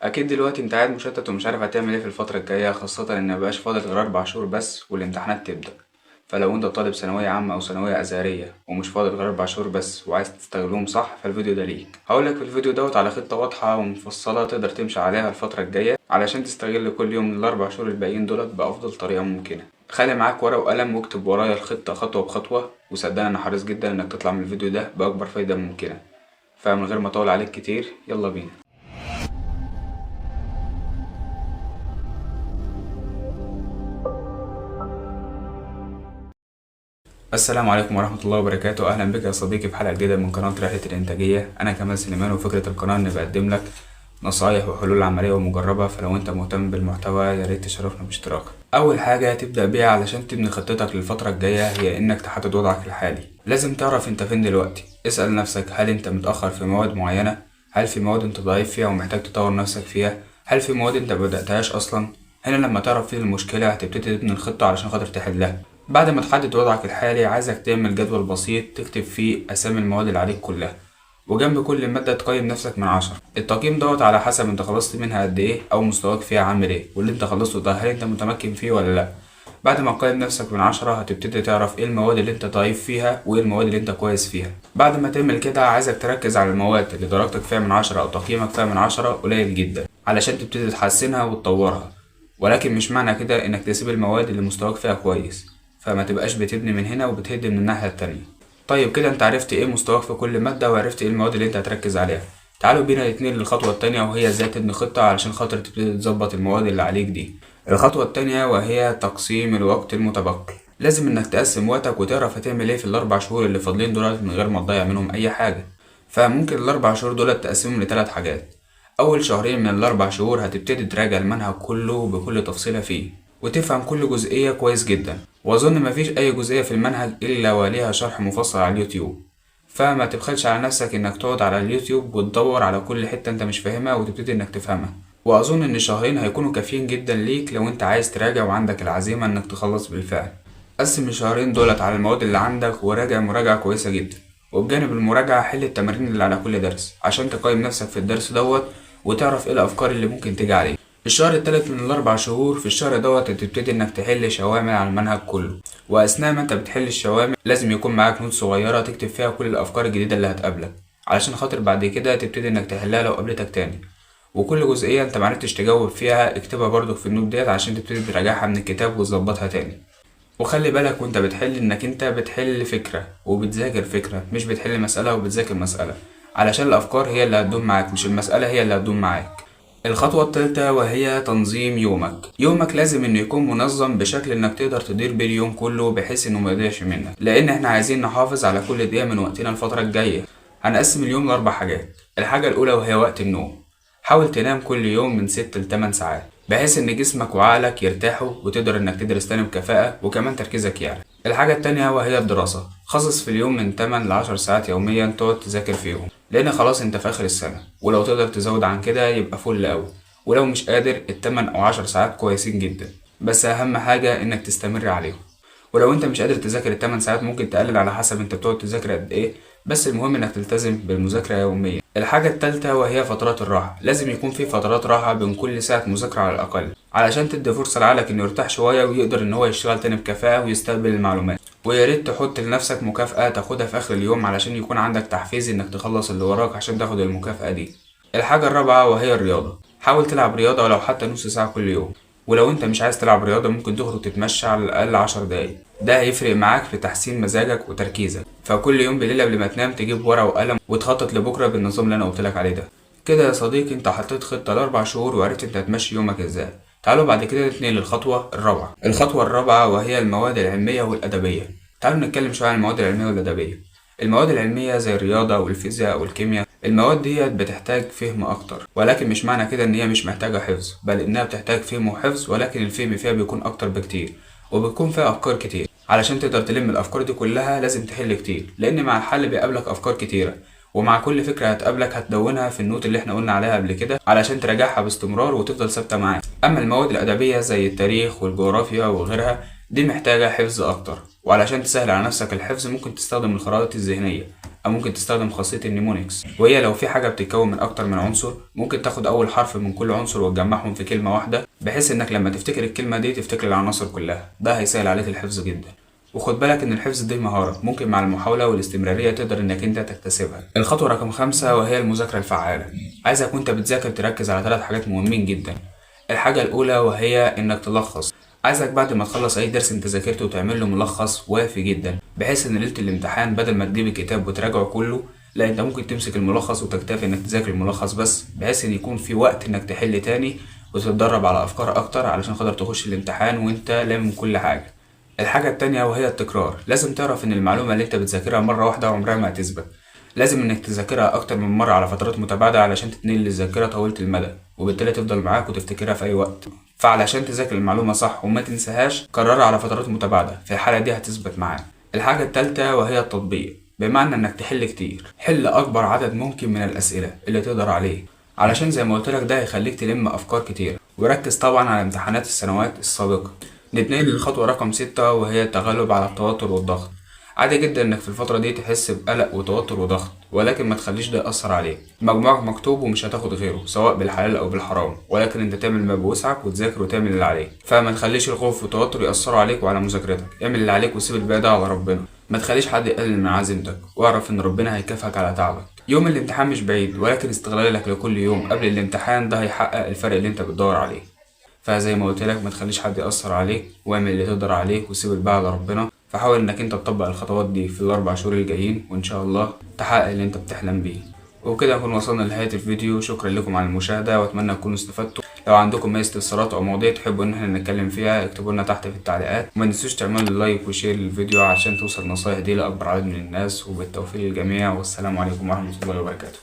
اكيد دلوقتي انت قاعد مشتت ومش عارف هتعمل ايه في الفتره الجايه، خاصه ان مبقاش فاضل غير 4 شهور بس والامتحانات تبدا. فلو انت طالب ثانويه عامه او ثانويه ازهريه ومش فاضل غير 4 شهور بس وعايز تستغلهم صح، فالفيديو ده ليك. هقولك في الفيديو دوت على خطه واضحه ومفصله تقدر تمشي عليها الفتره الجايه علشان تستغل كل يوم من ال4 شهور الباقيين دولت بافضل طريقه ممكنه. خلي معاك ورقه وقلم واكتب ورايا الخطه خطوه بخطوه، وصدقني انا حريص جدا انك تطلع من الفيديو ده باكبر فايده ممكنه. فمن غير ما اطول عليك كتير، يلا بينا. السلام عليكم ورحمة الله وبركاته. أهلا بك يا صديقي في حلقة جديدة من قناة رحلة الإنتاجية. أنا كمال سليمان، وفكرة القناة إني بقدم لك نصايح وحلول عملية ومجربة. فلو أنت مهتم بالمحتوى يا ريت تشرفنا باشتراك. أول حاجة تبدأ بيها علشان تبني خطتك للفترة الجاية هي إنك تحدد وضعك الحالي. لازم تعرف أنت فين دلوقتي. اسأل نفسك، هل أنت متأخر في مواد معينة؟ هل في مواد أنت ضعيف فيها ومحتاج تطور نفسك فيها؟ هل في مواد أنت مبدأتهاش أصلا؟ هنا لما تعرف فين المشكلة هتبتدي تبني الخطة علشان خاطر تحلها. بعد ما تحدد وضعك الحالي، عايزك تعمل جدول بسيط تكتب فيه أسامي المواد اللي عليك كلها، وجنب كل مادة تقيم نفسك من 10. التقييم دوت على حسب انت خلصت منها قد ايه أو مستواك فيها عامل ايه، واللي انت خلصته ده هل انت متمكن فيه ولا لأ. بعد ما تقيم نفسك من 10 هتبتدي تعرف ايه المواد اللي انت ضعيف فيها وايه المواد اللي انت كويس فيها. بعد ما تعمل كده عايزك تركز على المواد اللي درجتك فيها من 10 أو تقييمك فيها من 10 قليل جدا علشان تبتدي تحسنها وتطورها. ولكن مش معنى كده انك تسيب المواد اللي مستواك فيها كويس، فما تبقاش بتبني من هنا وبتهدم من الناحية التانية. طيب كده انت عرفت ايه مستواك في كل مادة وعرفت ايه المواد اللي انت هتركز عليها. تعالوا بينا الاتنين للخطوة التانية، وهي ازاي تبني خطة علشان خاطر تبتدي تظبط المواد اللي عليك دي. الخطوة التانية وهي تقسيم الوقت المتبقي. لازم انك تقسم وقتك وتعرف هتعمل ايه في ال4 شهور اللي فاضلين دولت من غير ما تضيع منهم اي حاجة. فممكن ال4 شهور دولت تقسمهم ل3 حاجات. اول شهرين من ال4 شهور هتبتدي تراجع المنهج كله بكل تفصيلة فيه، وتفهم كل جزئية كويس جدا. واظن مفيش اي جزئية في المنهج الا وليها شرح مفصل على اليوتيوب، فما تبخلش على نفسك انك تقعد على اليوتيوب وتدور على كل حتة انت مش فاهمها وتبتدي انك تفهمها. واظن ان شهرين هيكونوا كافيين جدا ليك لو انت عايز تراجع وعندك العزيمة انك تخلص بالفعل. قسم الشهرين دولت على المواد اللي عندك وراجع مراجعة كويسة جدا، وبجانب المراجعة حل التمارين اللي على كل درس عشان تقيم نفسك في الدرس دوت وتعرف ايه الافكار اللي ممكن تيجي عليك. الشهر التالت من ال4 شهور، في الشهر دوت هتبتدي انك تحل شوامل على المنهج كله، واثناء ما انت بتحل الشوامل لازم يكون معاك نوت صغيرة تكتب فيها كل الافكار الجديدة اللي هتقابلك علشان خاطر بعد كده تبتدي انك تحلها لو قابلتك تاني. وكل جزئية انت معرفتش تجاوب فيها اكتبها برضو في النوت ديت عشان تبتدي تراجعها من الكتاب وتظبطها تاني. وخلي بالك وانت بتحل انك انت بتحل فكرة وبتذاكر فكرة، مش بتحل مسألة وبتذاكر مسألة، علشان الافكار هي اللي هتدوم معاك مش المسألة هي اللي هتدوم معاك. الخطوة التالتة وهي تنظيم يومك. يومك لازم انه يكون منظم بشكل انك تقدر تدير بيه اليوم كله بحيث انه ما يضيعش منك، لان احنا عايزين نحافظ على كل دقيقة من وقتنا الفترة الجاية. هنقسم اليوم ل4 حاجات. الحاجة الاولى وهي وقت النوم. حاول تنام كل يوم من 6 ل 8 ساعات بحيث ان جسمك وعقلك يرتاحوا وتقدر انك تدرس تاني بكفاءة وكمان تركيزك يعلى. الحاجة التانية وهي الدراسة. خصص في اليوم من 8 ل 10 ساعات يوميا تقعد تذاكر فيهم، لان خلاص انت في اخر السنة، ولو تقدر تزود عن كده يبقى فل اوي، ولو مش قادر ال8 أو 10 ساعات كويسين جدا، بس أهم حاجة إنك تستمر عليهم. ولو أنت مش قادر تذاكر ال8 ساعات ممكن تقلل على حسب أنت بتقعد تذاكر قد إيه، بس المهم إنك تلتزم بالمذاكرة يوميا. الحاجة التالتة وهي فترات الراحة. لازم يكون في فترات راحة بين كل ساعة مذاكرة على الأقل علشان تدي فرصة لعقلك إنه يرتاح شوية ويقدر إن هو يشتغل تاني بكفاءة ويستقبل المعلومات. ويا ريت تحط لنفسك مكافأة تاخدها في آخر اليوم علشان يكون عندك تحفيز إنك تخلص اللي وراك عشان تاخد المكافأة دي. الحاجة الرابعة وهي الرياضة. حاول تلعب رياضة ولو حتى نص ساعة كل يوم، ولو انت مش عايز تلعب رياضة ممكن تخرج تتمشى على الأقل 10 دقايق. ده هيفرق معاك في تحسين مزاجك وتركيزك. فكل يوم بالليل قبل ما تنام تجيب ورقة وقلم وتخطط لبكرة بالنظام اللي أنا قلتلك عليه ده. كده يا صديقي انت حطيت خطة ل4 شهور وعرفت انت هتمشي يومك ازاي. تعالوا بعد كده نتنقل للخطوة الرابعة. الخطوة الرابعة وهي المواد العلمية والأدبية. تعالوا نتكلم شوية عن المواد العلمية والأدبية. المواد العلمية زي الرياضة والفيزياء والكيمياء، المواد دي بتحتاج فهم أكتر، ولكن مش معنى كده إن هي مش محتاجة حفظ، بل إنها بتحتاج فهم وحفظ، ولكن الفهم فيها بيكون أكتر بكتير وبيكون فيها أفكار كتير. علشان تقدر تلم الأفكار دي كلها لازم تحل كتير، لأن مع الحل بيقابلك أفكار كتيرة، ومع كل فكرة هتقابلك هتدونها في النوت اللي احنا قلنا عليها قبل كده علشان تراجعها باستمرار وتفضل ثابتة معاك. أما المواد الأدبية زي التاريخ والجغرافيا وغيرها دي محتاجة حفظ أكتر، وعلشان تسهل على نفسك الحفظ ممكن تستخدم الخرائط الذهنية، أو ممكن تستخدم خاصية النيمونيكس، وهي لو في حاجة بتتكون من أكتر من عنصر ممكن تاخد أول حرف من كل عنصر وتجمعهم في كلمة واحدة، بحيث إنك لما تفتكر الكلمة دي تفتكر العناصر كلها. ده هيسهل عليك الحفظ جدا. وخد بالك ان الحفظ دي مهارة ممكن مع المحاولة والاستمرارية تقدر انك انت تكتسبها. الخطوة رقم 5 وهي المذاكرة الفعالة. عايزك وانت بتذاكر تركز على 3 حاجات مهمين جدا. الحاجة الأولى وهي انك تلخص. عايزك بعد ما تخلص اي درس انت ذاكرته وتعمل له ملخص وافي جدا، بحيث ان ليلة الامتحان بدل ما تجيب الكتاب وتراجعه كله، لا انت ممكن تمسك الملخص وتكتفي انك تذاكر الملخص بس، بحيث ان يكون في وقت انك تحل تاني وتتدرب على افكار اكتر علشان خاطر تخش الامتحان وانت لامم كل حاجة. الحاجة التانية وهي التكرار. لازم تعرف ان المعلومة اللي انت بتذاكرها مرة واحدة عمرها ما هتثبت. لازم انك تذاكرها اكتر من مرة على فترات متباعدة علشان تتنقل للذاكرة طويلة المدى، وبالتالي تفضل معاك وتفتكرها في اي وقت. فعلشان تذاكر المعلومة صح وما تنساهاش كررها على فترات متباعدة، في الحالة دي هتثبت معاك. الحاجة التالتة وهي التطبيق، بمعنى انك تحل كتير. حل اكبر عدد ممكن من الاسئلة اللي تقدر عليه، علشان زي ما قلت لك ده هيخليك تلم افكار كتير. وركز طبعا على امتحانات السنوات السابقة. نتنقل للخطوة رقم 6 وهي التغلب على التوتر والضغط. عادي جدا انك في الفترة دي تحس بقلق وتوتر وضغط، ولكن ما تخليش ده يأثر عليك. مجموعك مكتوب ومش هتاخد غيره سواء بالحلال او بالحرام، ولكن انت تعمل ما بوسعك وتذاكر وتعمل اللي عليك. فما تخليش الخوف والتوتر يأثروا عليك وعلى مذاكرتك. اعمل اللي عليك وسيب الباقي ده على ربنا. ما تخليش حد يقلل من عزيمتك، واعرف ان ربنا هيكافئك على تعبك. يوم الامتحان مش بعيد، ولكن استغلالك لكل يوم قبل الامتحان ده هيحقق الفرق اللي انت بتدور عليه. فزي ما قلت لك ما تخليش حد يأثر عليك، واعمل اللي تقدر عليه وسيب الباقي على ربنا. فحاول انك انت تطبق الخطوات دي في ال4 شهور الجايين، وان شاء الله تحقق اللي انت بتحلم بيه. وبكده نكون وصلنا لنهاية الفيديو. شكرا لكم على المشاهدة واتمنى تكونوا استفدتوا. لو عندكم اي استفسارات او مواضيع تحبوا ان احنا نتكلم فيها اكتبوا لنا تحت في التعليقات، وما تنسوش تعملوا لايك وشير للفيديو عشان توصل النصايح دي لاكبر عدد من الناس. وبالتوفيق للجميع، والسلام عليكم ورحمة الله وبركاته.